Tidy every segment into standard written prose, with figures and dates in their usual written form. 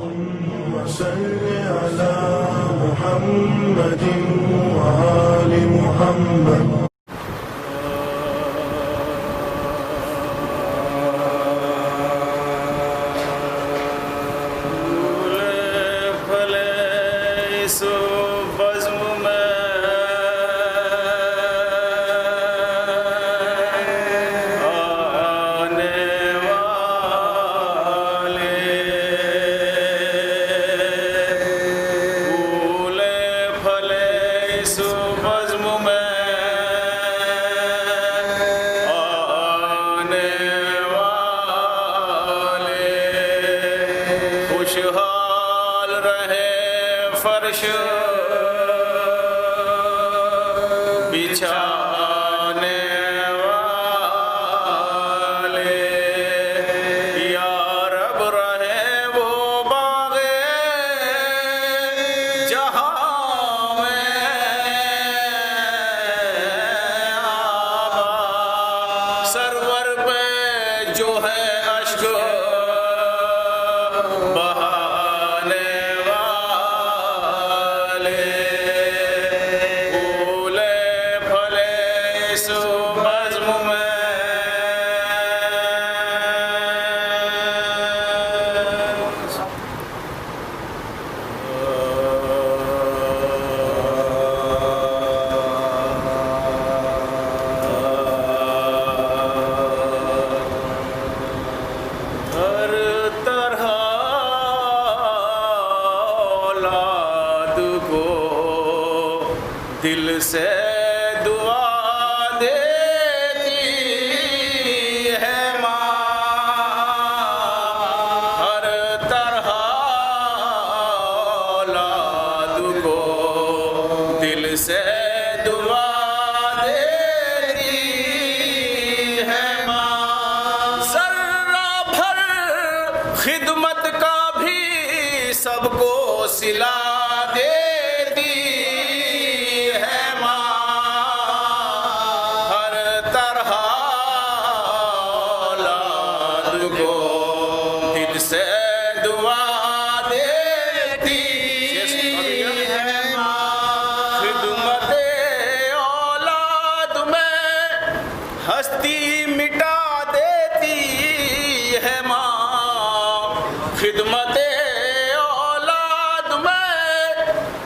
اللهم صل على محمد وآل محمد. خوشحال رہے فرش بچھانے والے، یا رب رہے وہ باغ جہاں میں آباد، سرور پہ جو ہے اشک دل سے دعا دیتی ہے ماں، ہر طرح اولاد کو دل سے دعا دیتی ہے ماں، ذرہ بھر خدمت کا بھی سب کو صلہ دیتی ہے ماں، ہر طرح اولاد کو دل سے دعا دیتی ہے ماں، خدمت اولاد میں ہستی مٹا دیتی ہے ماں، خدمت اولاد میں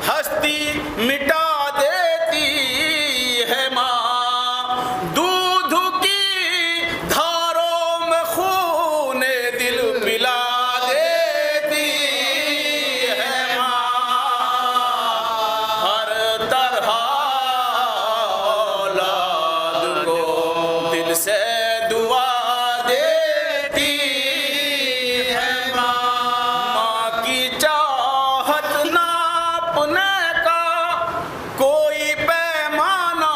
ہستی مٹا دیتی ہے ماں، دودھ کی دھاروں میں خون دل پلا دیتی ہے ماں، ہر طرح اولاد کو دل سے دعا دیتی ہے ماں، ماں کی چاہت ناپنے کا کوئی پیمانہ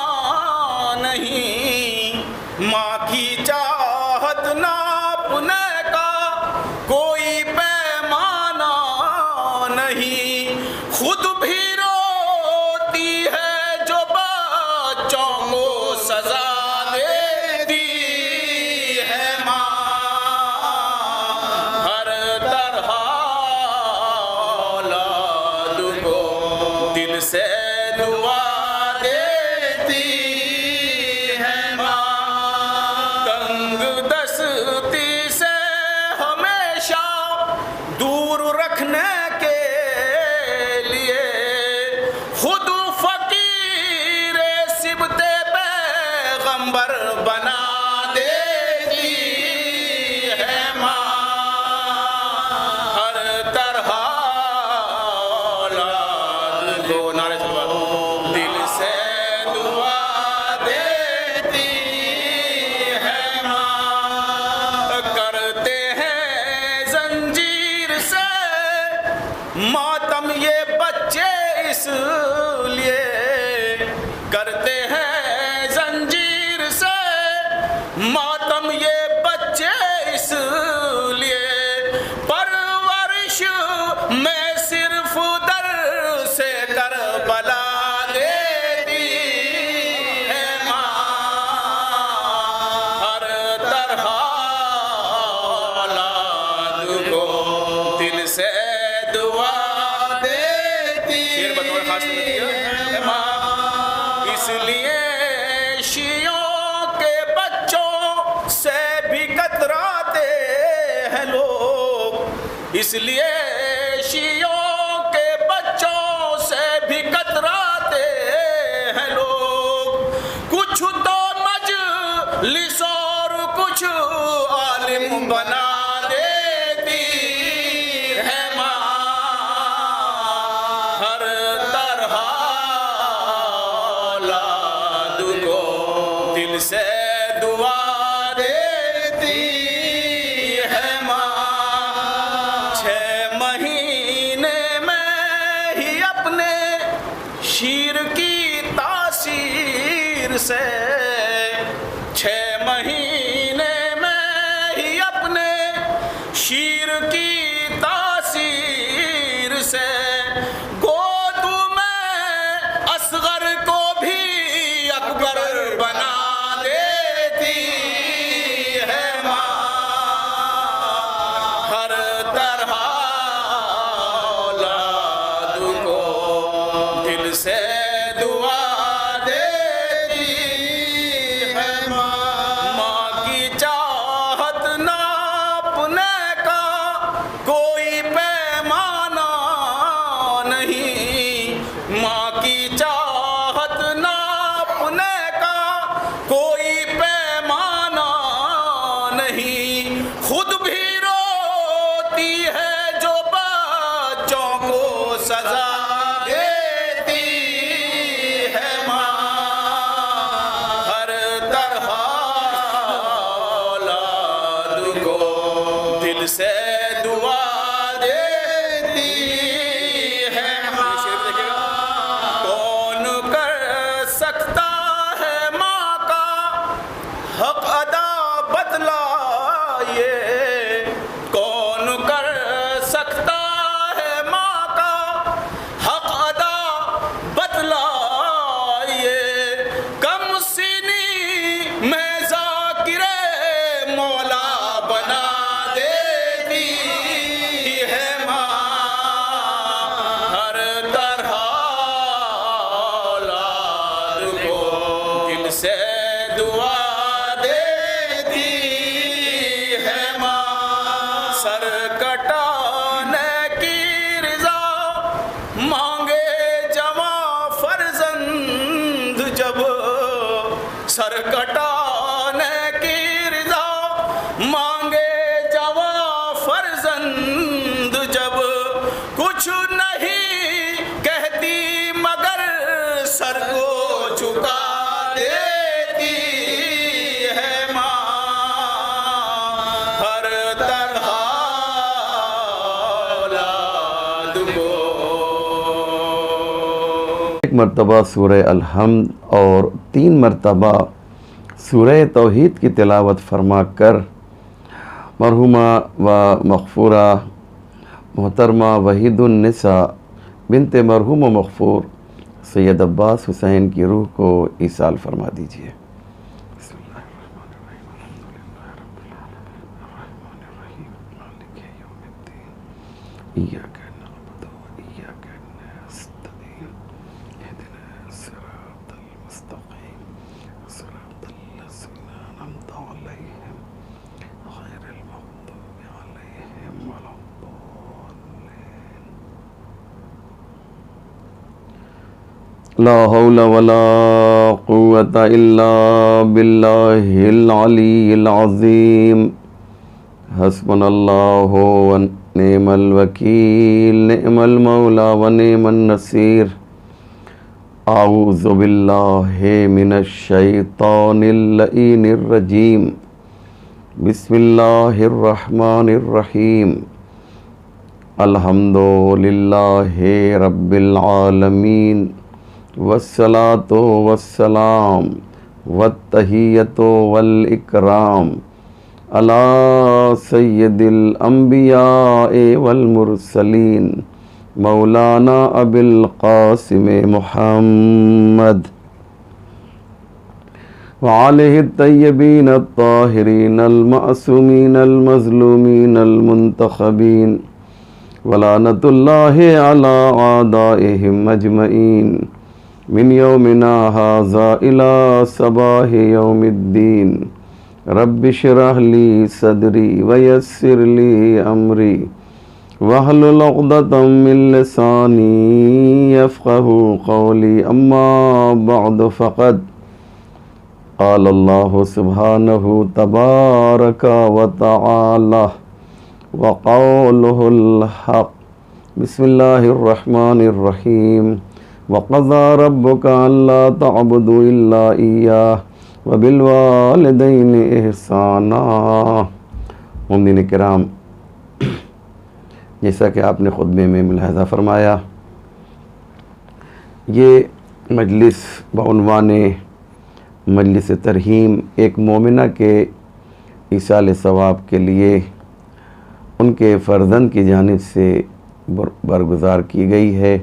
نہیں، ماں کی چاہت ناپنے کا کوئی پیمانہ نہیں، خود بھی روتی ہے جو بچوں کو سزا دیتی ہے ماں، ہر طرح اولاد کو دل سے دعا دیتی ہے ماں، تنگ دستی سے ہمیشہ دور رکھنے کے لیے خود فقیر سبط پیغمبر بنا دیتی ہے ماں، ہر طرح اولاد کو نعرہ تکبیر دل سے دعا دیتی ہے ماں، کرتے ہیں زنجیر سے ماتم یہ بچے اس لیے، کرتے ہیں زنجیر سے ماتم یہ بچے اس لیے، پرورش میں صرف در سے کربلا دیتی ہے ماں، ہر طرح اولاد کو دل سے دعا دیتی شیر بطور خاص ہے ماں، اس لیے شیعوں کے بچوں سے بھی کتراتے ہیں لوگ، اس لیے شیعوں کے بچوں سے بھی کتراتے ہیں لوگ، کچھ تو مجلس اور کچھ عالم بنا دیتی ہے ماں، ہر طرح اولاد کو دل سے دعا دیتی ہے ماں، 6 مہینے میں ہی اپنے شیر کی تاثیر سے، 6 مہینے میں ہی اپنے شیر کی تاثیر سے گود میں اصغر کو بھی اکبر بنا دیتی ہے ماں، ہر طرح اولاد کو دل سے دعا دیتی ہے ماں، ماں کی چاہت ناپنے کا کوئی پیمانہ نہیں، ماں کی چاہت ناپنے کا کوئی پیمانہ نہیں، خود بھی روتی ہے جو بچوں کو سزا دیتی ہے ماں، ہر طرح اولاد کو دل سے دعا دیتی ہے ماں، کون کر سکتا ہے ماں کا حق ادا بتلائیے، کون کر سکتا ہے ماں کا حق ادا بتلائیے، کم سینی میں ذاکر مولا بنا دیتی ہے ماں، ہر طرح اولاد کو دل سے دعا دیتی ہے ماں، سر کٹانے کی رضا مانگے جواں فرزند جب، سر کٹانے کی رضا مانگے جواں فرزند جب، کچھ نہیں کہتی مگر سر کو جھکا دیتی ہے ماں، ہر طرح اولاد کو۔ ایک مرتبہ سورہ الحمد اور 3 مرتبہ سورہ توحید کی تلاوت فرما کر مرحومہ و مغفورہ محترمہ وحید النساء بنت مرحوم و مغفور سید عباس حسین کی روح کو ایصال فرما دیجیے۔ بسم اللہ الرحمن الرحیم، الحمدللہ رب العالمین، الرحمن الرحیم، مالک یوم الدین، ایاک نعبد و ایاک نستعین، اہدنا الصراط المستقیم، صراط الذین انعمت علیہم غیر المغضوب علیہم ولا الضالین۔ لا حول ولا قوة الا باللہ العلی العظیم، حسبنا اللہ ونعم الوکیل، نعم المولا ونعم النصیر۔ اعوذ باللہ من الشیطان اللعین الرجیم، بسم اللہ الرحمن الرحیم، الحمد للہ رب العالمین، والصلاة والسلام والتحیۃ والاکرام علی سید الانبیاء والمرسلین مولانا ابی القاسم محمد وعلیہ الطیبین الطاہرین المعصومین المظلومین المنتخبین ولعنۃ اللہ علی اعدائہم اجمعین من یومنا ھذا الی صباح یوم الدین رب اشرح لی صدری ویسر لی امری واحلل عقدۃ من لسانی یفقہوا قولی اما بعد فقد قال اللہ سبحانہ تبارک و تعالی وقولہ الحق بسم اللہ الرحمن الرحیم وقضى ربك ألا تعبدوا إلا إياه وبالوالدين إحسانا۔ مومنین کرام، جیسا کہ آپ نے خطبے میں ملاحظہ فرمایا، یہ مجلس بعنوان مجلس ترحیم ایک مومنہ کے ایصال ثواب کے لیے ان کے فرزند کی جانب سے برگزار کی گئی ہے۔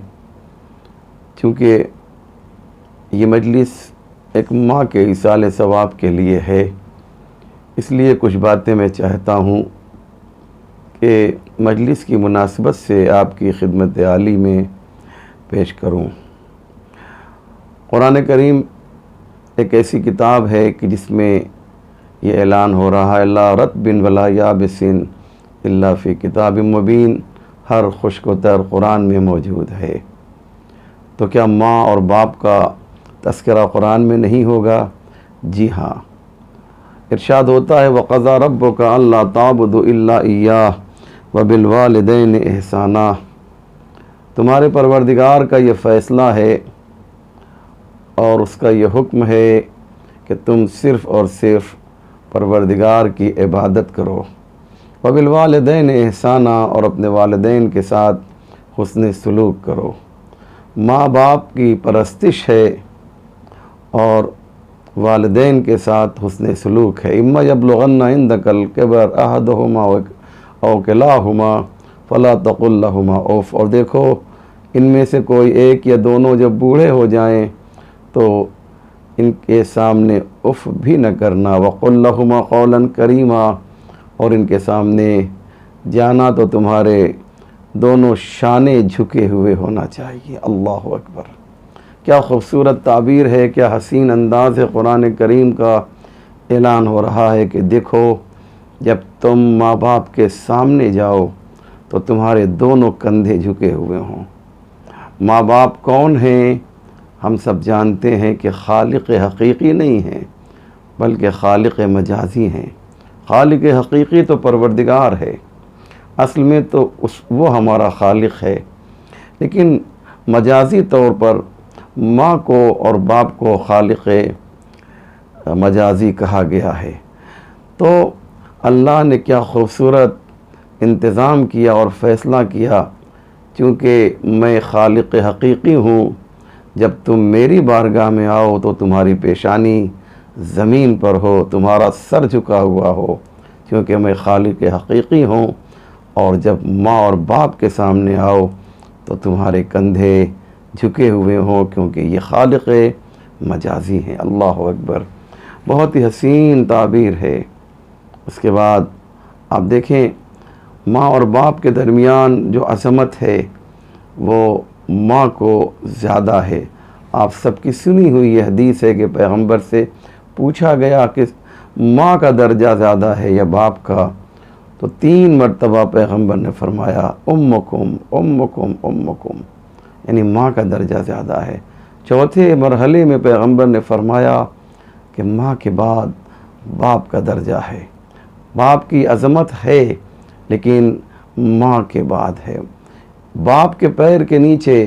چونکہ یہ مجلس ایک ماں کے ایصال ثواب کے لیے ہے، اس لیے کچھ باتیں میں چاہتا ہوں کہ مجلس کی مناسبت سے آپ کی خدمت عالی میں پیش کروں۔ قرآن کریم ایک ایسی کتاب ہے کہ جس میں یہ اعلان ہو رہا ہے لا رطب ولا یابس الا فی کتاب مبین، ہر خشک و تر قرآن میں موجود ہے۔ تو کیا ماں اور باپ کا تذکرہ قرآن میں نہیں ہوگا؟ جی ہاں، ارشاد ہوتا ہے وَقَضَى رَبُّكَ أَلَّا تَعْبُدُوا إِلَّا إِيَّاهُ وَبِالْوَالِدَيْنِ إِحْسَانًا، تمہارے پروردگار کا یہ فیصلہ ہے اور اس کا یہ حکم ہے کہ تم صرف اور صرف پروردگار کی عبادت کرو۔ وَبِالْوَالِدَيْنِ إِحْسَانًا، اور اپنے والدین کے ساتھ حسن سلوک کرو۔ ماں باپ کی پرستش ہے اور والدین کے ساتھ حسن سلوک ہے۔ اما یبلغن عندک الکبر احدہما او کلاہما فلا تقل لہما اوف، اور دیکھو ان میں سے کوئی ایک یا دونوں جب بوڑھے ہو جائیں تو ان کے سامنے اف بھی نہ کرنا۔ وقل لہما قولا کریما، اور ان کے سامنے جانا تو تمہارے دونوں شانے جھکے ہوئے ہونا چاہیے۔ اللہ اکبر، کیا خوبصورت تعبیر ہے، کیا حسین انداز ہے۔ قرآن کریم کا اعلان ہو رہا ہے کہ دیکھو جب تم ماں باپ کے سامنے جاؤ تو تمہارے دونوں کندھے جھکے ہوئے ہوں۔ ماں باپ کون ہیں؟ ہم سب جانتے ہیں کہ خالق حقیقی نہیں ہیں بلکہ خالق مجازی ہیں۔ خالق حقیقی تو پروردگار ہے، اصل میں تو وہ ہمارا خالق ہے، لیکن مجازی طور پر ماں کو اور باپ کو خالق مجازی کہا گیا ہے۔ تو اللہ نے کیا خوبصورت انتظام کیا اور فیصلہ کیا، چونکہ میں خالق حقیقی ہوں، جب تم میری بارگاہ میں آؤ تو تمہاری پیشانی زمین پر ہو، تمہارا سر جھکا ہوا ہو، کیونکہ میں خالق حقیقی ہوں، اور جب ماں اور باپ کے سامنے آؤ تو تمہارے کندھے جھکے ہوئے ہوں، کیونکہ یہ خالق مجازی ہیں۔ اللہ اکبر، بہت ہی حسین تعبیر ہے۔ اس کے بعد آپ دیکھیں ماں اور باپ کے درمیان جو عظمت ہے وہ ماں کو زیادہ ہے۔ آپ سب کی سنی ہوئی یہ حدیث ہے کہ پیغمبر سے پوچھا گیا کہ ماں کا درجہ زیادہ ہے یا باپ کا، تو 3 مرتبہ پیغمبر نے فرمایا امکم امکم امکم، یعنی ماں کا درجہ زیادہ ہے۔ چوتھے مرحلے میں پیغمبر نے فرمایا کہ ماں کے بعد باپ کا درجہ ہے۔ باپ کی عظمت ہے لیکن ماں کے بعد ہے۔ باپ کے پیر کے نیچے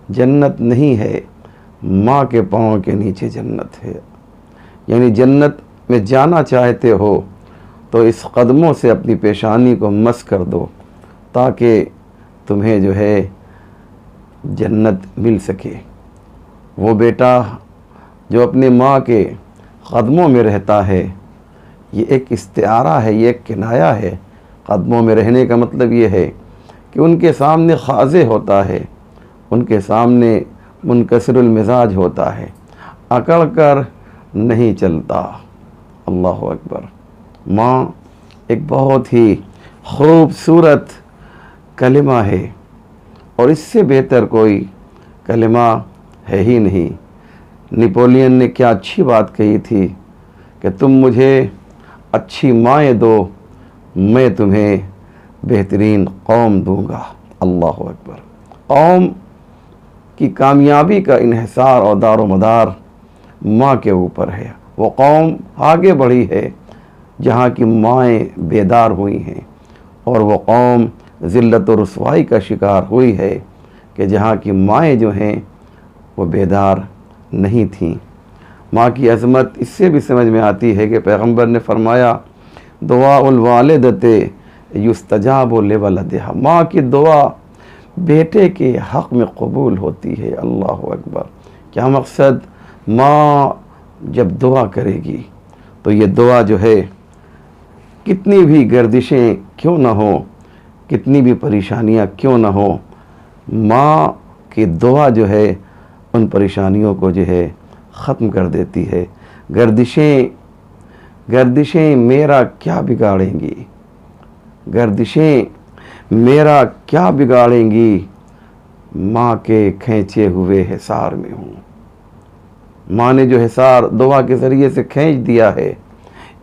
جنت نہیں ہے، ماں کے پاؤں کے نیچے جنت ہے۔ یعنی جنت میں جانا چاہتے ہو تو اس قدموں سے اپنی پیشانی کو مس کر دو تاکہ تمہیں جو ہے جنت مل سکے۔ وہ بیٹا جو اپنے ماں کے قدموں میں رہتا ہے، یہ ایک استعارہ ہے، یہ ایک کنایہ ہے۔ قدموں میں رہنے کا مطلب یہ ہے کہ ان کے سامنے خاضع ہوتا ہے، ان کے سامنے منکسر المزاج ہوتا ہے، اکڑ کر نہیں چلتا۔ اللہ اکبر۔ ماں ایک بہت ہی خوبصورت کلمہ ہے، اور اس سے بہتر کوئی کلمہ ہے ہی نہیں۔ نپولین نے کیا اچھی بات کہی تھی کہ تم مجھے اچھی مائیں دو، میں تمہیں بہترین قوم دوں گا۔ اللہ اکبر۔ قوم کی کامیابی کا انحصار اور دار و مدار ماں کے اوپر ہے۔ وہ قوم آگے بڑھی ہے جہاں کی مائیں بیدار ہوئی ہیں، اور وہ قوم ذلت و رسوائی کا شکار ہوئی ہے کہ جہاں کی مائیں جو ہیں وہ بیدار نہیں تھیں۔ ماں کی عظمت اس سے بھی سمجھ میں آتی ہے کہ پیغمبر نے فرمایا دعاء الوالدۃ یستجاب لولدہا، ماں کی دعا بیٹے کے حق میں قبول ہوتی ہے۔ اللہ اکبر۔ کیا مقصد؟ ماں جب دعا کرے گی تو یہ دعا جو ہے کتنی بھی گردشیں کیوں نہ ہوں، کتنی بھی پریشانیاں کیوں نہ ہوں، ماں کی دعا جو ہے ان پریشانیوں کو جو ہے ختم کر دیتی ہے۔ گردشیں میرا کیا بگاڑیں گی، گردشیں میرا کیا بگاڑیں گی، ماں کے کھینچے ہوئے حصار میں ہوں۔ ماں نے جو حصار دعا کے ذریعے سے کھینچ دیا ہے،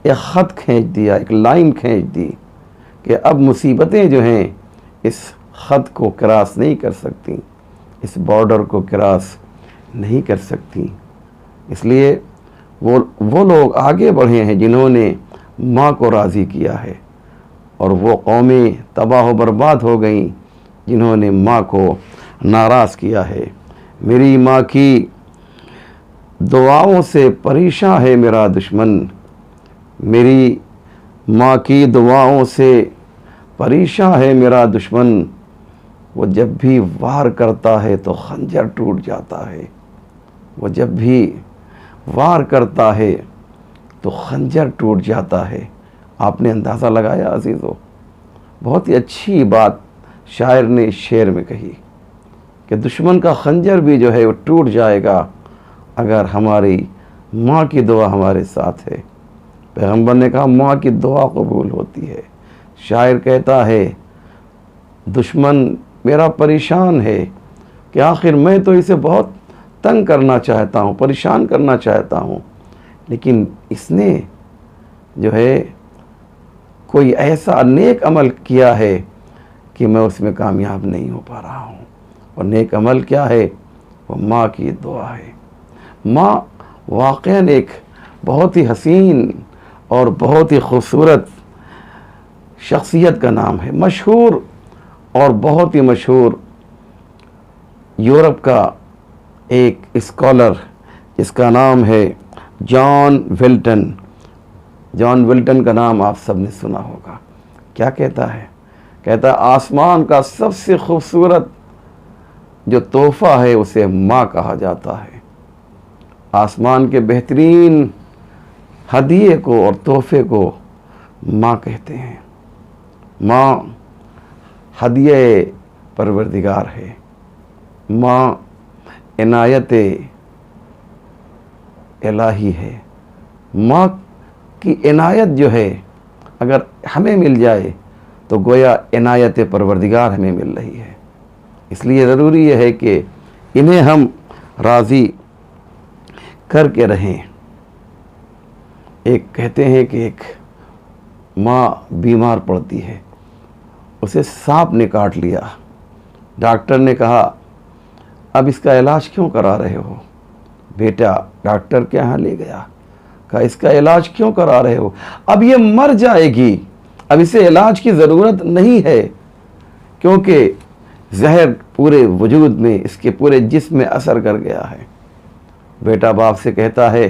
ایک خط کھینچ دیا، ایک لائن کھینچ دی کہ اب مصیبتیں جو ہیں اس خط کو کراس نہیں کر سکتی، اس بارڈر کو کراس نہیں کر سکتی۔ اس لیے وہ لوگ آگے بڑھے ہیں جنہوں نے ماں کو راضی کیا ہے، اور وہ قومیں تباہ و برباد ہو گئیں جنہوں نے ماں کو ناراض کیا ہے۔ میری ماں کی دعاؤں سے پریشان ہے میرا دشمن، میری ماں کی دعاؤں سے پریشان ہے میرا دشمن، وہ جب بھی وار کرتا ہے تو خنجر ٹوٹ جاتا ہے، وہ جب بھی وار کرتا ہے تو خنجر ٹوٹ جاتا ہے۔ آپ نے اندازہ لگایا عزیزو؟ بہت ہی اچھی بات شاعر نے اس شعر میں کہی کہ دشمن کا خنجر بھی جو ہے وہ ٹوٹ جائے گا اگر ہماری ماں کی دعا ہمارے ساتھ ہے۔ پیغمبر نے کہا ماں کی دعا قبول ہوتی ہے۔ شاعر کہتا ہے دشمن میرا پریشان ہے کہ آخر میں تو اسے بہت تنگ کرنا چاہتا ہوں، پریشان کرنا چاہتا ہوں، لیکن اس نے جو ہے کوئی ایسا نیک عمل کیا ہے کہ میں اس میں کامیاب نہیں ہو پا رہا ہوں۔ اور نیک عمل کیا ہے؟ وہ ماں کی دعا ہے۔ ماں واقعاً ایک بہت ہی حسین اور بہت ہی خوبصورت شخصیت کا نام ہے، مشہور اور بہت ہی مشہور یورپ کا ایک اسکالر جس کا نام ہے جان ولٹن۔ جان ولٹن کا نام آپ سب نے سنا ہوگا۔ کیا کہتا ہے؟ کہتا ہے آسمان کا سب سے خوبصورت جو تحفہ ہے اسے ماں کہا جاتا ہے۔ آسمان کے بہترین ہدیے کو اور تحفے کو ماں کہتے ہیں۔ ماں ہدیہ پروردگار ہے، ماں عنایت الہی ہے۔ ماں کی عنایت جو ہے اگر ہمیں مل جائے تو گویا عنایت پروردگار ہمیں مل رہی ہے۔ اس لیے ضروری یہ ہے کہ انہیں ہم راضی کر کے رہیں۔ ایک کہتے ہیں کہ ایک ماں بیمار پڑتی ہے، اسے سانپ نے کاٹ لیا، ڈاکٹر نے کہا اب اس کا علاج کیوں کرا رہے ہو؟ بیٹا ڈاکٹر کے یہاں لے گیا، کہا اس کا علاج کیوں کرا رہے ہو؟ اب یہ مر جائے گی، اب اسے علاج کی ضرورت نہیں ہے، کیونکہ زہر پورے وجود میں، اس کے پورے جسم میں اثر کر گیا ہے۔ بیٹا باپ سے کہتا ہے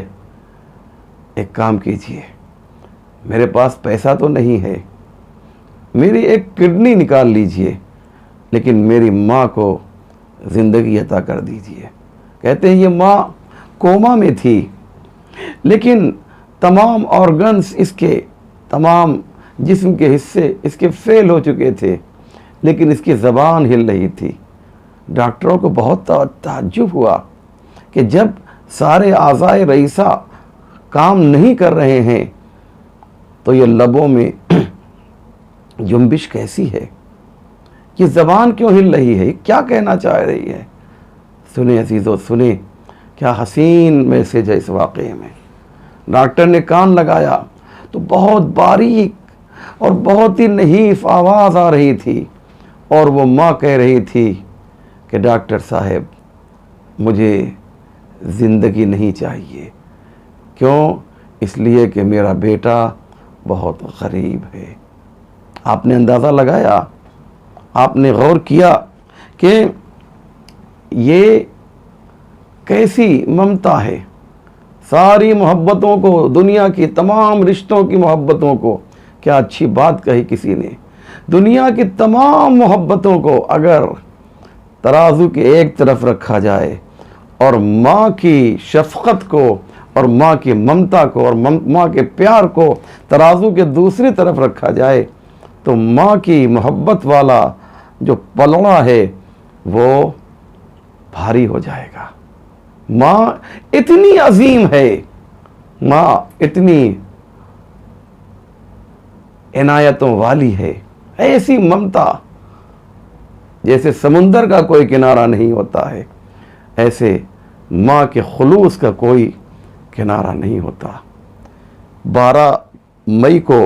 ایک کام کیجئے، میرے پاس پیسہ تو نہیں ہے، میری ایک کڈنی نکال لیجئے، لیکن میری ماں کو زندگی عطا کر دیجئے۔ کہتے ہیں یہ ماں کوما میں تھی، لیکن تمام آرگنز اس کے، تمام جسم کے حصے اس کے فیل ہو چکے تھے، لیکن اس کی زبان ہل رہی تھی۔ ڈاکٹروں کو بہت تعجب ہوا کہ جب سارے اعضائے رئیسہ کام نہیں کر رہے ہیں تو یہ لبوں میں جنبش کیسی ہے؟ یہ زبان کیوں ہل رہی ہے, کیا کہنا چاہ رہی ہے. سنیں عزیزو سنیں, کیا حسین میسیج ہے اس واقعے میں. ڈاکٹر نے کان لگایا تو بہت باریک اور بہت ہی نحیف آواز آ رہی تھی, اور وہ ماں کہہ رہی تھی کہ ڈاکٹر صاحب مجھے زندگی نہیں چاہیے. کیوں؟ اس لیے کہ میرا بیٹا بہت غریب ہے. آپ نے اندازہ لگایا, آپ نے غور کیا کہ یہ کیسی ممتا ہے. ساری محبتوں کو, دنیا کی تمام رشتوں کی محبتوں کو, کیا اچھی بات کہی کسی نے, دنیا کی تمام محبتوں کو اگر ترازو کے ایک طرف رکھا جائے اور ماں کی شفقت کو اور ماں کی ممتا کو اور ماں کے پیار کو ترازو کے دوسری طرف رکھا جائے تو ماں کی محبت والا جو پلڑا ہے وہ بھاری ہو جائے گا. ماں اتنی عظیم ہے, ماں اتنی عنایتوں والی ہے, ایسی ممتا جیسے سمندر کا کوئی کنارہ نہیں ہوتا ہے, ایسے ماں کے خلوص کا کوئی کنارہ نہیں ہوتا. 12 مئی کو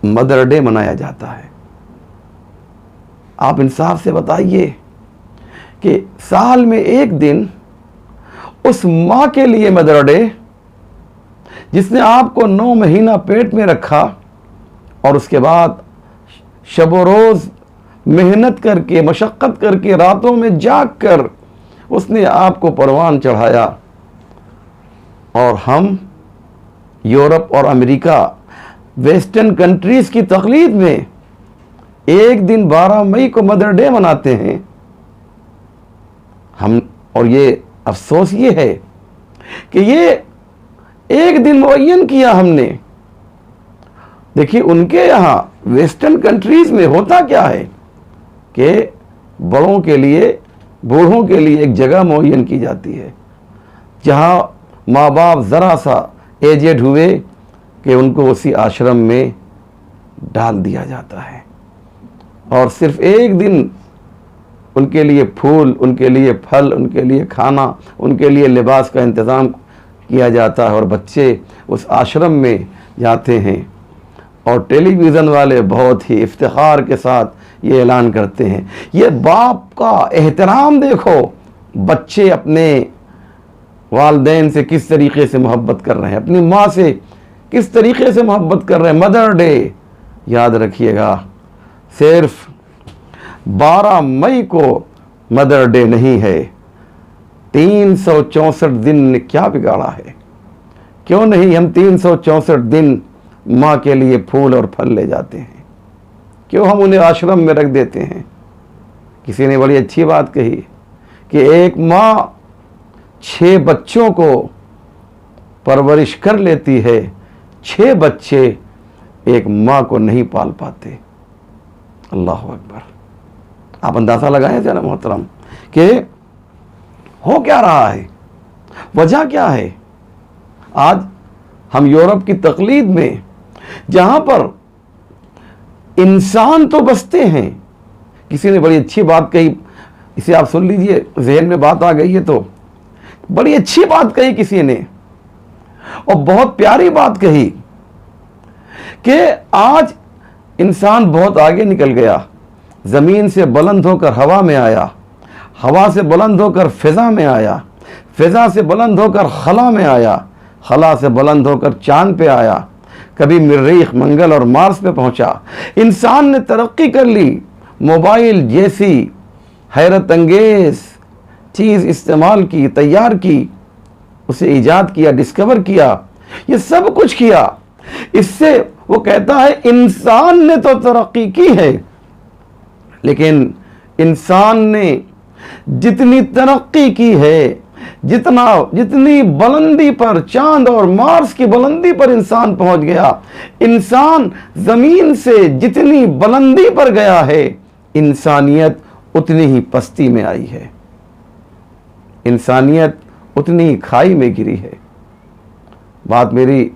مدر ڈے منایا جاتا ہے. آپ انصاف سے بتائیے کہ سال میں ایک دن اس ماں کے لیے مدر ڈے جس نے آپ کو 9 مہینہ پیٹ میں رکھا اور اس کے بعد شب و روز محنت کر کے, مشقت کر کے, راتوں میں جاگ کر اس نے آپ کو پروان چڑھایا, اور ہم یورپ اور امریکہ ویسٹرن کنٹریز کی تقلید میں ایک دن 12 مئی کو مدر ڈے مناتے ہیں. ہم, اور یہ افسوس یہ ہے کہ یہ ایک دن معین کیا ہم نے. دیکھیے ان کے یہاں ویسٹرن کنٹریز میں ہوتا کیا ہے کہ بڑوں کے لیے, بوڑھوں کے لیے ایک جگہ معین کی جاتی ہے جہاں ماں باپ ذرا سا ایجڈ ہوئے کہ ان کو اسی آشرم میں ڈال دیا جاتا ہے, اور صرف ایک دن ان کے لیے پھول, ان کے لیے پھل, ان کے لیے کھانا, ان کے لیے لباس کا انتظام کیا جاتا ہے, اور بچے اس آشرم میں جاتے ہیں. اور ٹیلی ویژن والے بہت ہی افتخار کے ساتھ یہ اعلان کرتے ہیں. یہ باپ کا احترام دیکھو, بچے اپنے والدین سے کس طریقے سے محبت کر رہے ہیں, اپنی ماں سے کس طریقے سے محبت کر رہے ہیں. مدر ڈے یاد رکھیے گا, صرف 12 مئی کو مدر ڈے نہیں ہے, 364 دن نے کیا بگاڑا ہے. کیوں نہیں ہم 364 دن ماں کے لیے پھول اور پھل لے جاتے ہیں, کیوں ہم انہیں آشرم میں رکھ دیتے ہیں. کسی نے بڑی اچھی بات کہی کہ ایک ماں 6 بچوں کو پرورش کر لیتی ہے, 6 بچے ایک ماں کو نہیں پال پاتے. اللہ اکبر. آپ اندازہ لگائیں جناب محترم کہ ہو کیا رہا ہے, وجہ کیا ہے. آج ہم یورپ کی تقلید میں جہاں پر انسان تو بستے ہیں, کسی نے بڑی اچھی بات کہی, اسے آپ سن لیجئے, ذہن میں بات آ گئی ہے تو بڑی اچھی بات کہی کسی نے, اور بہت پیاری بات کہی کہ آج انسان بہت آگے نکل گیا, زمین سے بلند ہو کر ہوا میں آیا, ہوا سے بلند ہو کر فضا میں آیا, فضا سے بلند ہو کر خلا میں آیا, خلا سے بلند ہو کر چاند پہ آیا, کبھی مریخ, منگل اور مارس پہ پہنچا. انسان نے ترقی کر لی, موبائل جیسی حیرت انگیز چیز استعمال کی, تیار کی, اسے ایجاد کیا, ڈسکور کیا, یہ سب کچھ کیا. اس سے وہ کہتا ہے انسان نے تو ترقی کی ہے, لیکن انسان نے جتنی ترقی کی ہے, جتنی بلندی پر, چاند اور مارس کی بلندی پر انسان پہنچ گیا, انسان زمین سے جتنی بلندی پر گیا ہے, انسانیت اتنی ہی پستی میں آئی ہے, انسانیت اتنی ہی کھائی میں گری ہے. بات میری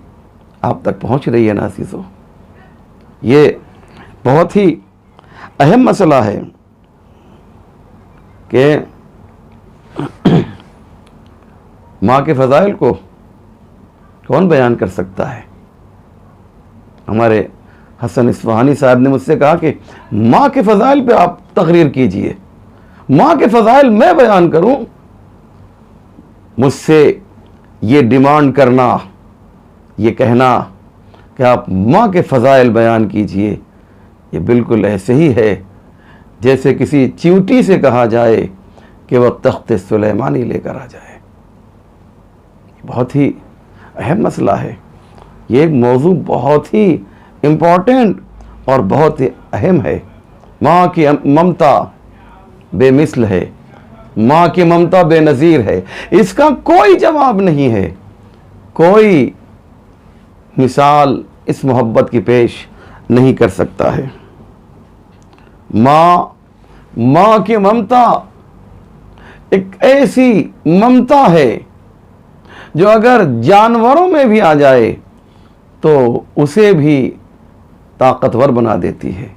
آپ تک پہنچ رہی ہے نا عزیزو؟ یہ بہت ہی اہم مسئلہ ہے. کہ ماں کے فضائل کو کون بیان کر سکتا ہے؟ ہمارے حسن اصفہانی صاحب نے مجھ سے کہا کہ ماں کے فضائل پہ آپ تقریر کیجئے، ماں کے فضائل میں بیان کروں؟ مجھ سے یہ ڈیمانڈ کرنا، یہ کہنا کہ آپ ماں کے فضائل بیان کیجئے، یہ بالکل ایسے ہی ہے جیسے کسی چیوٹی سے کہا جائے کہ وہ تخت سلیمانی لے کر آ جائے۔ بہت ہی اہم مسئلہ ہے، یہ ایک موضوع بہت ہی امپورٹنٹ اور بہت ہی اہم ہے۔ ماں کی ممتا بے مثل ہے، ماں کی ممتا بے نظیر ہے، اس کا کوئی جواب نہیں ہے، کوئی مثال اس محبت کی پیش نہیں کر سکتا ہے۔ ماں کی ممتا ایک ایسی ممتا ہے جو اگر جانوروں میں بھی آ جائے تو اسے بھی طاقتور بنا دیتی ہے۔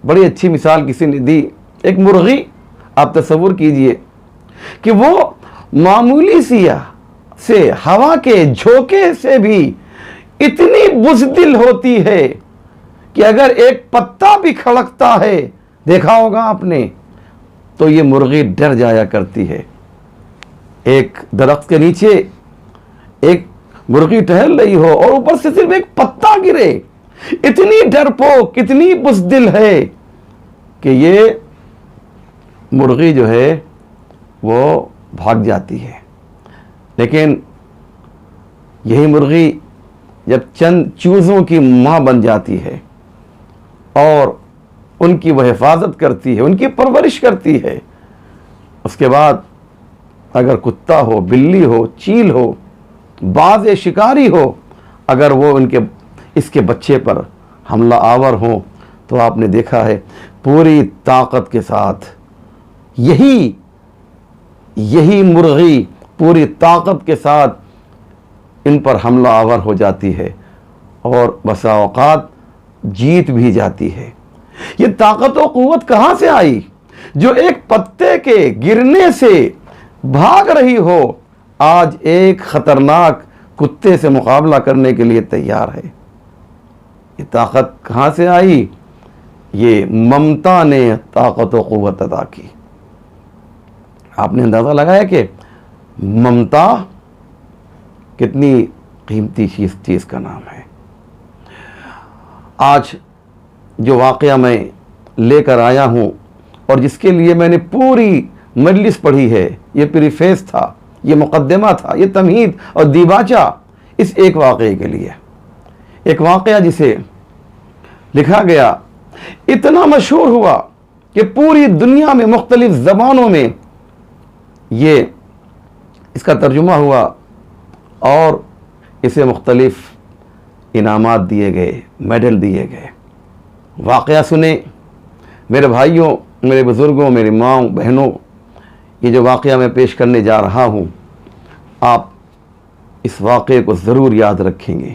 بڑی اچھی مثال کسی نے دی، ایک مرغی، آپ تصور کیجئے کہ وہ معمولی سے ہوا کے جھونکے سے بھی اتنی بزدل ہوتی ہے کہ اگر ایک پتا بھی کھڑکتا ہے، دیکھا ہوگا آپ نے، تو یہ مرغی ڈر جایا کرتی ہے۔ ایک درخت کے نیچے ایک مرغی ٹہل رہی ہو اور اوپر سے صرف ایک پتا گرے، اتنی ڈرپوک، اتنی بزدل ہے کہ یہ مرغی جو ہے وہ بھاگ جاتی ہے۔ لیکن یہی مرغی جب چند چوزوں کی ماں بن جاتی ہے اور ان کی وہ حفاظت کرتی ہے، ان کی پرورش کرتی ہے، اس کے بعد اگر کتا ہو، بلی ہو، چیل ہو، باز شکاری ہو، اگر وہ اس کے بچے پر حملہ آور ہوں تو آپ نے دیکھا ہے پوری طاقت کے ساتھ یہی مرغی پوری طاقت کے ساتھ ان پر حملہ آور ہو جاتی ہے اور بسا اوقات جیت بھی جاتی ہے۔ یہ طاقت و قوت کہاں سے آئی جو ایک پتے کے گرنے سے بھاگ رہی ہو، آج ایک خطرناک کتے سے مقابلہ کرنے کے لیے تیار ہے؟ یہ طاقت کہاں سے آئی؟ یہ ممتا نے طاقت و قوت عطا کی۔ آپ نے اندازہ لگایا کہ ممتا کتنی قیمتی چیز کا نام ہے۔ آج جو واقعہ میں لے کر آیا ہوں اور جس کے لیے میں نے پوری مجلس پڑھی ہے، یہ پریفیس تھا، یہ مقدمہ تھا، یہ تمہید اور دیباچہ اس ایک واقعے کے لیے، ایک واقعہ جسے لکھا گیا، اتنا مشہور ہوا کہ پوری دنیا میں مختلف زبانوں میں اس کا ترجمہ ہوا اور اسے مختلف انعامات دیے گئے، میڈل دیے گئے۔ واقعہ سنیں میرے بھائیوں، میرے بزرگوں، میری ماں بہنوں، یہ جو واقعہ میں پیش کرنے جا رہا ہوں، آپ اس واقعے کو ضرور یاد رکھیں گے۔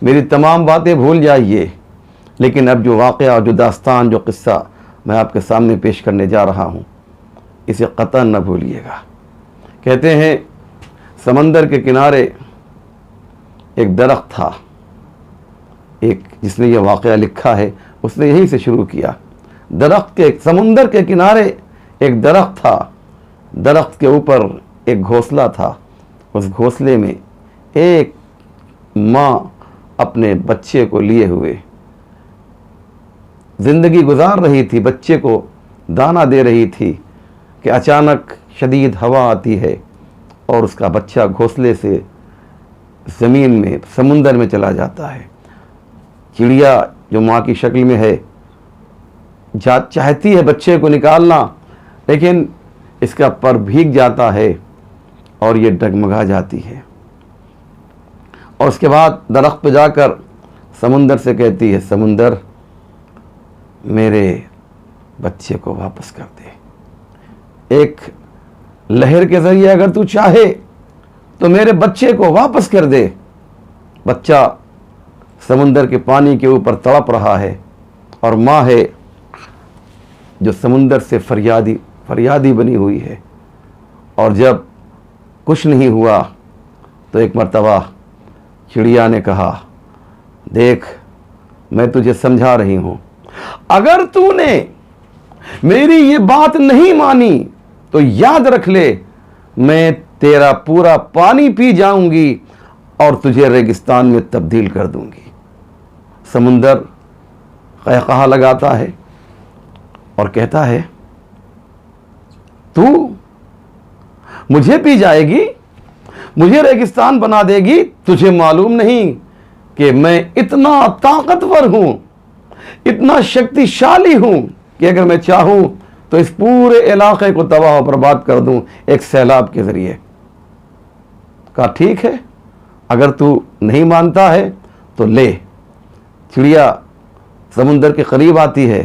میری تمام باتیں بھول جائیے، لیکن اب جو واقعہ، جو داستان، جو قصہ میں آپ کے سامنے پیش کرنے جا رہا ہوں، اسے قطعاً نہ بھولیے گا۔ کہتے ہیں سمندر کے کنارے ایک درخت تھا، جس نے یہ واقعہ لکھا ہے اس نے یہیں سے شروع کیا۔ سمندر کے کنارے ایک درخت تھا، درخت کے اوپر ایک گھونسلہ تھا، اس گھونسلے میں ایک ماں اپنے بچے کو لیے ہوئے زندگی گزار رہی تھی، بچے کو دانہ دے رہی تھی کہ اچانک شدید ہوا آتی ہے اور اس کا بچہ گھونسلے سے زمین میں، سمندر میں چلا جاتا ہے۔ چڑیا جو ماں کی شکل میں ہے چاہتی ہے بچے کو نکالنا، لیکن اس کا پر بھیگ جاتا ہے اور یہ ڈگمگا جاتی ہے، اور اس کے بعد درخت پہ جا کر سمندر سے کہتی ہے، سمندر میرے بچے کو واپس کر دے، ایک لہر کے ذریعے اگر تو چاہے تو میرے بچے کو واپس کر دے۔ بچہ سمندر کے پانی کے اوپر تڑپ رہا ہے اور ماں ہے جو سمندر سے فریادی بنی ہوئی ہے. اور جب کچھ نہیں ہوا تو ایک مرتبہ چڑیا نے کہا دیکھ میں تجھے سمجھا رہی ہوں, اگر تو نے میری یہ بات نہیں مانی تو یاد رکھ لے میں تیرا پورا پانی پی جاؤں گی اور تجھے ریگستان میں تبدیل کر دوں گی. سمندر قہقہا لگاتا ہے اور کہتا ہے تو مجھے پی جائے گی, مجھے ریگستان بنا دے گی, تجھے معلوم نہیں کہ میں اتنا طاقتور ہوں, اتنا شکتیشالی ہوں کہ اگر میں چاہوں تو اس پورے علاقے کو تباہ و برباد کر دوں ایک سیلاب کے ذریعے. کہا ٹھیک ہے, اگر تو نہیں مانتا ہے تو لے. چڑیا سمندر کے قریب آتی ہے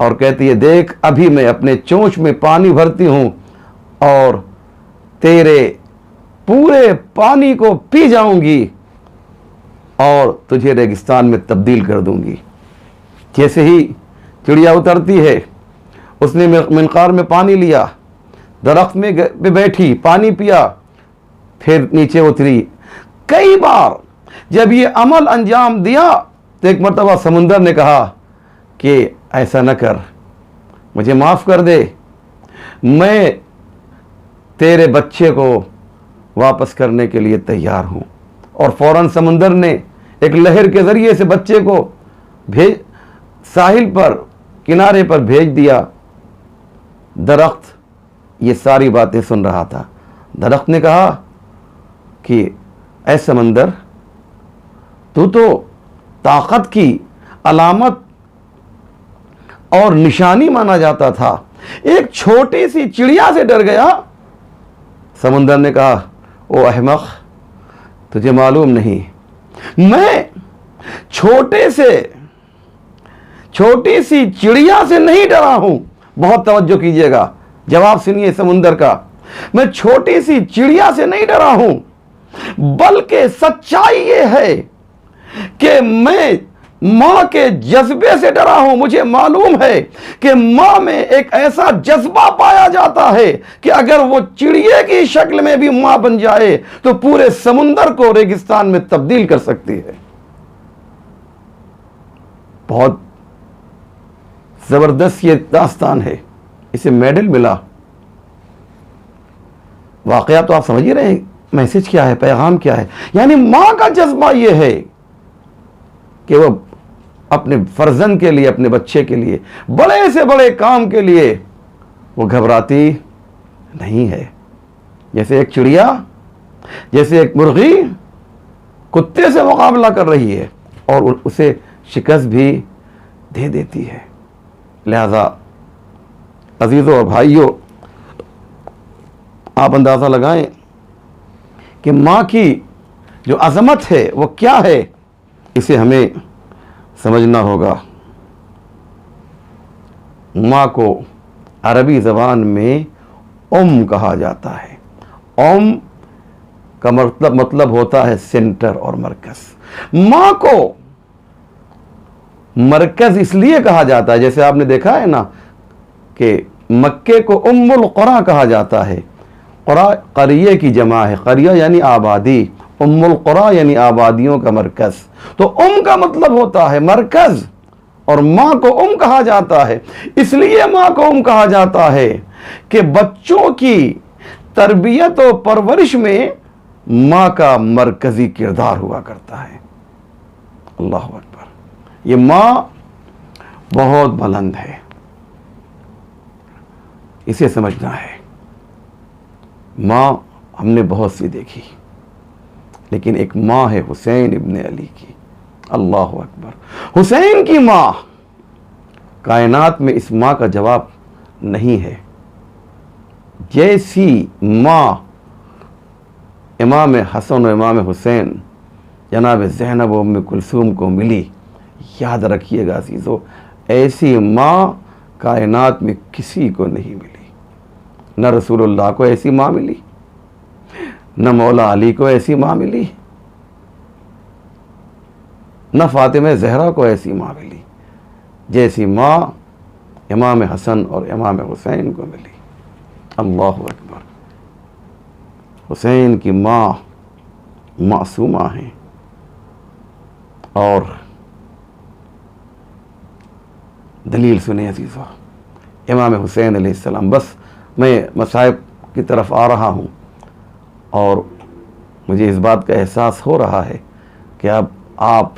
اور کہتی ہے دیکھ ابھی میں اپنے چونچ میں پانی بھرتی ہوں اور تیرے پورے پانی کو پی جاؤں گی اور تجھے ریگستان میں تبدیل کر دوں گی. جیسے ہی چڑیا اترتی ہے اس نے منقار میں پانی لیا, درخت میں بیٹھی, پانی پیا, پھر نیچے اتری. کئی بار جب یہ عمل انجام دیا تو ایک مرتبہ سمندر نے کہا کہ ایسا نہ کر, مجھے معاف کر دے, میں تیرے بچے کو واپس کرنے کے لیے تیار ہوں. اور فوراً سمندر نے ایک لہر کے ذریعے سے بچے کو ساحل پر کنارے پر بھیج دیا. درخت یہ ساری باتیں سن رہا تھا. درخت نے کہا کہ اے سمندر تو طاقت کی علامت اور نشانی مانا جاتا تھا, ایک چھوٹی سی چڑیا سے ڈر گیا. سمندر نے کہا او احمق, تجھے معلوم نہیں میں چھوٹی سی چڑیا سے نہیں ڈرا ہوں. بہت توجہ کیجئے گا, جواب سنیے سمندر کا. میں چھوٹی سی چڑیا سے نہیں ڈرا ہوں, بلکہ سچائی یہ ہے کہ میں ماں کے جذبے سے ڈرا ہوں. مجھے معلوم ہے کہ ماں میں ایک ایسا جذبہ پایا جاتا ہے کہ اگر وہ چڑیے کی شکل میں بھی ماں بن جائے تو پورے سمندر کو ریگستان میں تبدیل کر سکتی ہے. بہت زبردست یہ داستان ہے, اسے میڈل ملا. واقعہ تو آپ سمجھ ہی رہے ہیں, میسج کیا ہے, پیغام کیا ہے. یعنی ماں کا جذبہ یہ ہے کہ وہ اپنے فرزند کے لیے, اپنے بچے کے لیے, بڑے سے بڑے کام کے لیے وہ گھبراتی نہیں ہے. جیسے ایک چڑیا, جیسے ایک مرغی کتے سے مقابلہ کر رہی ہے اور اسے شکست بھی دے دیتی ہے. لہذا عزیزوں اور بھائیوں, آپ اندازہ لگائیں کہ ماں کی جو عظمت ہے وہ کیا ہے, اسے ہمیں سمجھنا ہوگا. ماں کو عربی زبان میں کہا جاتا ہے. کا مطلب ہوتا ہے سینٹر اور مرکز. ماں کو مرکز اس لیے کہا جاتا ہے, جیسے آپ نے دیکھا ہے نا کہ مکے کو القریٰ کہا جاتا ہے. قریہ کی جمع ہے, قریہ یعنی آبادی, القریٰ یعنی آبادیوں کا مرکز. تو کا مطلب ہوتا ہے مرکز, اور ماں کو کہا جاتا ہے. اس لیے ماں کو کہا جاتا ہے کہ بچوں کی تربیت و پرورش میں ماں کا مرکزی کردار ہوا کرتا ہے. اللہ اکبر. یہ ماں بہت بلند ہے, اسے سمجھنا ہے. ماں ہم نے بہت سی دیکھی, لیکن ایک ماں ہے حسین ابن علی کی. اللہ اکبر. حسین کی ماں, کائنات میں اس ماں کا جواب نہیں ہے. جیسی ماں امام حسن و امام حسین جناب زینب و ام کلثوم کو ملی, یاد رکھیے گا عزیزو, ایسی ماں کائنات میں کسی کو نہیں ملی. نہ رسول اللہ کو ایسی ماں ملی, نہ مولا علی کو ایسی ماں ملی, نہ فاطمہ زہرا کو ایسی ماں ملی. جیسی ماں امام حسن اور امام حسین کو ملی۔ اللہ اکبر۔ حسین کی ماں معصومہ ہیں، اور دلیل سنیں عزیزو، امام حسین علیہ السلام، بس میں مصائب کی طرف آ رہا ہوں اور مجھے اس بات کا احساس ہو رہا ہے کہ اب آپ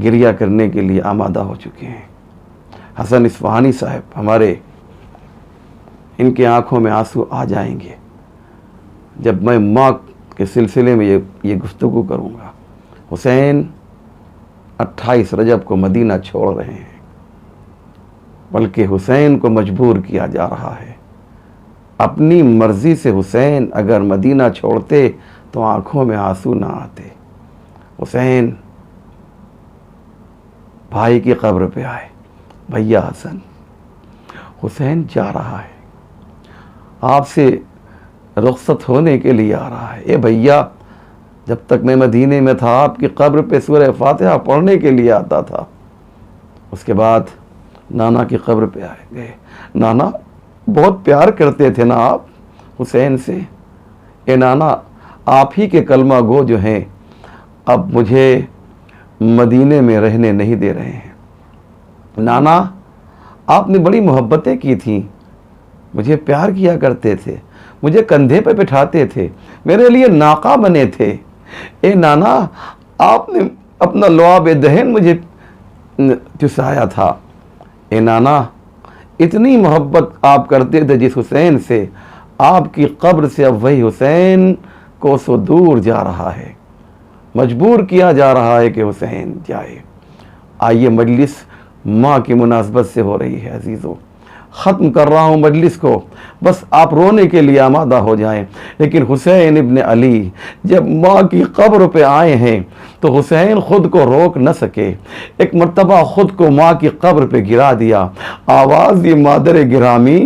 گریہ کرنے کے لیے آمادہ ہو چکے ہیں۔ حسن اصفہانی صاحب ہمارے، ان کے آنکھوں میں آنسو آ جائیں گے جب میں ماں کے سلسلے میں یہ گفتگو کروں گا۔ حسین 28 رجب کو مدینہ چھوڑ رہے ہیں، بلکہ حسین کو مجبور کیا جا رہا ہے۔ اپنی مرضی سے حسین اگر مدینہ چھوڑتے تو آنکھوں میں آنسو نہ آتے۔ حسین بھائی کی قبر پہ آئے، بھیا حسن، حسین جا رہا ہے، آپ سے رخصت ہونے کے لیے آ رہا ہے۔ اے بھیا، جب تک میں مدینے میں تھا آپ کی قبر پہ سورہ فاتحہ پڑھنے کے لیے آتا تھا۔ اس کے بعد نانا کی قبر پہ آئے گئے۔ نانا، بہت پیار کرتے تھے نا آپ حسین سے۔ اے نانا، آپ ہی کے کلمہ گو جو ہیں اب مجھے مدینے میں رہنے نہیں دے رہے ہیں۔ نانا، آپ نے بڑی محبتیں کی تھیں، مجھے پیار کیا کرتے تھے، مجھے کندھے پہ بٹھاتے تھے، میرے لیے ناقہ بنے تھے۔ اے نانا، آپ نے اپنا لعاب دہن مجھے چسایا تھا۔ اے نانا، اتنی محبت آپ کرتے تھے جس حسین سے، آپ کی قبر سے اب وہی حسین کوسوں دور جا رہا ہے، مجبور کیا جا رہا ہے کہ حسین جائے۔ آئیے، مجلس ماں کی مناسبت سے ہو رہی ہے عزیزو، ختم کر رہا ہوں مجلس کو، بس آپ رونے کے لیے آمادہ ہو جائیں۔ لیکن حسین ابن علی جب ماں کی قبر پہ آئے ہیں تو حسین خود کو روک نہ سکے، ایک مرتبہ خود کو ماں کی قبر پہ گرا دیا۔ آواز دی، مادر گرامی،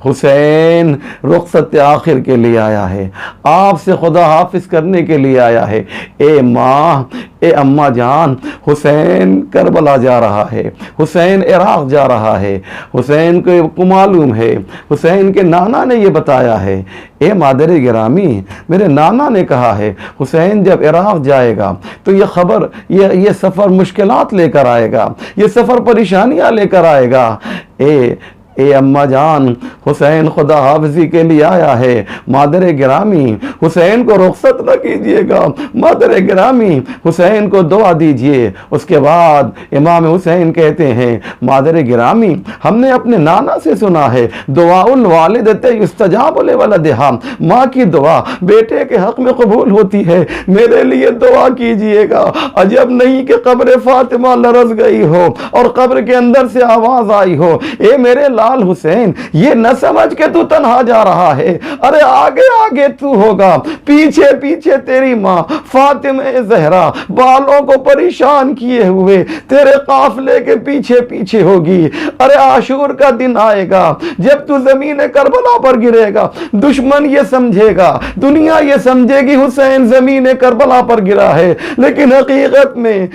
حسین رخصت آخر کے لیے آیا ہے، آپ سے خدا حافظ کرنے کے لیے آیا ہے۔ اے ماں، اے اماں جان، حسین کربلا جا رہا ہے، حسین عراق جا رہا ہے، حسین کو معلوم ہے، حسین کے نانا نے یہ بتایا ہے۔ اے مادر گرامی، میرے نانا نے کہا ہے حسین جب عراق جائے گا تو یہ خبر، یہ سفر مشکلات لے کر آئے گا، یہ سفر پریشانیاں لے کر آئے گا۔ اے اماں جان، حسین خدا حافظی کے لیے آیا ہے، مادر گرامی حسین کو رخصت نہ کیجیے گا، مادر گرامی حسین کو دعا دیجیے۔ اس کے بعد امام حسین کہتے ہیں، مادر گرامی ہم نے اپنے نانا سے سنا ہے، دعاء الوالدۃ یستجاب لولدہا، ماں کی دعا بیٹے کے حق میں قبول ہوتی ہے، میرے لیے دعا کیجیے گا۔ عجب نہیں کہ قبر فاطمہ لرز گئی ہو اور قبر کے اندر سے آواز آئی ہو، اے میرے لال حسین، یہ نہ سمجھ کہ تو تنہا جا رہا ہے، ارے آگے آگے تو ہوگا، پیچھے پیچھے تیری ماں فاطمہ زہرا بالوں کو پریشان کیے ہوئے تیرے قافلے کے پیچھے پیچھے ہوگی۔ ارے عاشور کا دن آئے گا جب تو زمین کربلا پر گرے گا، دشمن یہ سمجھے گا، دنیا یہ سمجھے گی حسین زمین کربلا پر گرا ہے، لیکن حقیقت میں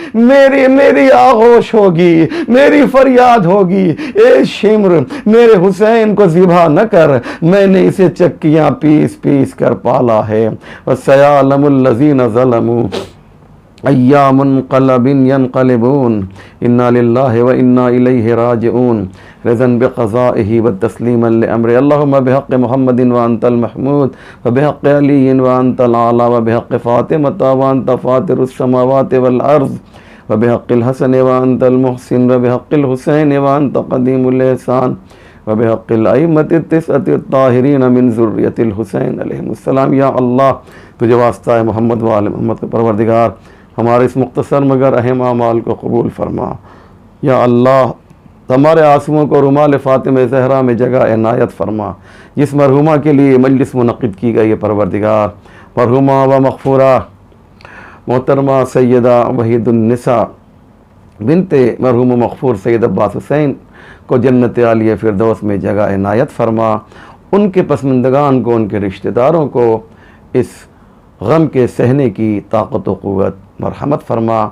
میری آغوش ہوگی، میری فریاد ہوگی، اے شمر میرے حسین کو ذبح نہ کر، میں نے اسے چکیاں پیس پیس کر پالا ہے۔ وَسَيَعْلَمُ الَّذِينَ ظَلَمُوا أَيَّ مُنقَلَبٍ يَنقَلِبُونَ إِنَّا لِلَّهِ وَإِنَّا إِلَيْهِ رَاجِعُونَ رضا بقضائه وتسليما لأمره اللهم بحق محمد وأنت المحمود وبحق علي وأنت الأعلى وبحق فاطمة وأنت فاطر السماوات والأرض وبحق الحسن وأنت المحسن وبحق الحسين وأنت قديم الإحسان وبحق الأئمة التسعة الطاهرين من ذرية الحسين علیہ السلام۔ یا اللہ، تجھے واسطہ ہے محمد و آل محمد کا پروردگار، ہمارے اس مختصر مگر اہم اعمال کو قبول فرما۔ یا اللہ، ہمارے آنسوؤں کو رومال فاطمہ زہرا میں جگہ عنایت فرما۔ جس مرحومہ کے لیے مجلس منعقد کی گئی ہے پروردگار، مرحومہ و مغفورہ محترمہ سیدہ وحید النساء بنت مرحوم مغفور سید عباس حسین کو جنت عالیہ فردوس میں جگہ عنایت فرما۔ ان کے پسماندگان کو، ان کے رشتہ داروں کو اس غم کے سہنے کی طاقت و قوت مرحمت فرما۔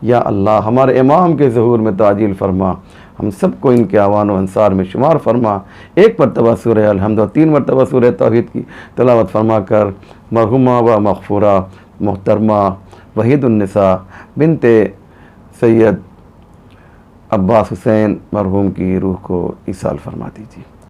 یا اللہ، ہمارے امام کے ظہور میں تعجیل فرما، ہم سب کو ان کے اعوان و انصار میں شمار فرما. ایک مرتبہ سورہ الحمد اور 3 مرتبہ سورہ توحید کی تلاوت فرما کر مرحومہ و مغفورہ محترمہ وحید النساء بنت سید عباس حسین مرحوم کی روح کو ایصال فرما دیجیے.